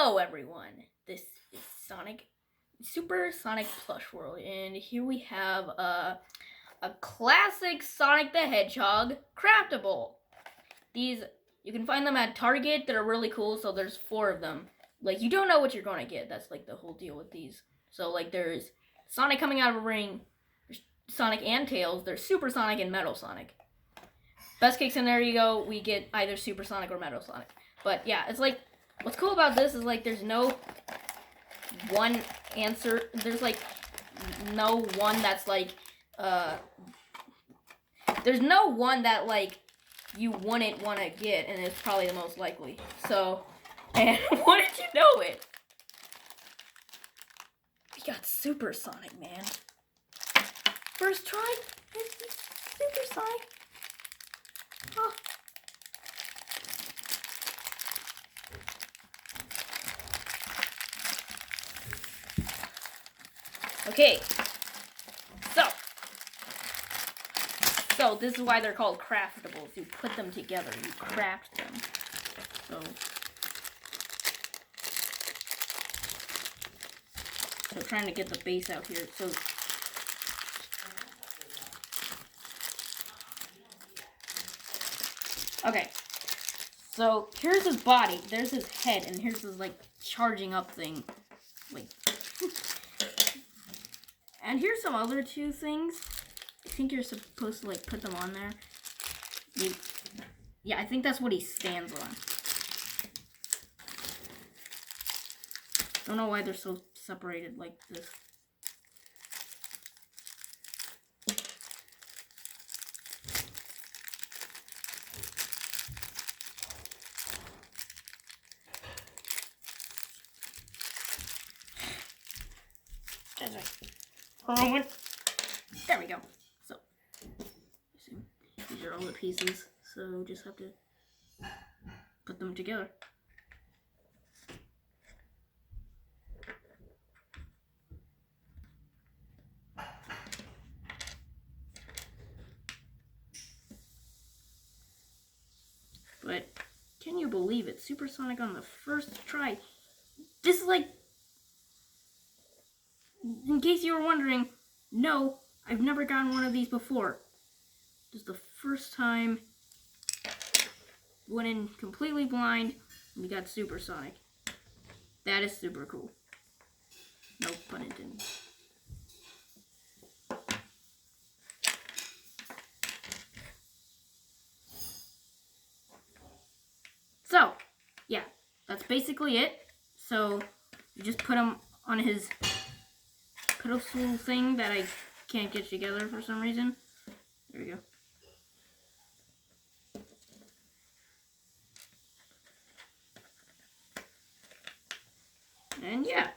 Hello everyone, this is Super Sonic Plush World, and here we have a classic Sonic the Hedgehog craftable. These, you can find them at Target. They're really cool, so there's 4 of them. Like, you don't know what you're going to get. That's like the whole deal with these. So like, there's Sonic coming out of a ring, there's Sonic and Tails, there's Super Sonic and Metal Sonic. Best case scenario, we get either Super Sonic or Metal Sonic. But yeah, it's like, what's cool about this is like there's no one answer. There's like no one that's like there's no one that like you wouldn't want to get, and it's probably the most likely. So, and what did you know it? We got Super Sonic, man. First try, Super Sonic. Oh. Okay, so this is why they're called craftables. You put them together, you craft them. So trying to get the base out here. So okay, so here's his body. There's his head, and here's his like charging up thing, like. And here's some other 2 things. I think you're supposed to like put them on there. Yeah, I think that's what he stands on. Don't know why they're so separated like this. That's right. There we go. So, these are all the pieces, so just have to put them together. But, can you believe it? Super Sonic on the first try. This is like, in case you were wondering, no, I've never gotten one of these before. This is the first time. Went in completely blind, and we got Super Sonic. That is super cool. No pun intended. So, yeah, that's basically it. So, you just put him on his pedestal thing that I can't get together for some reason. There we go. And yeah.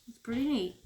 It's pretty neat.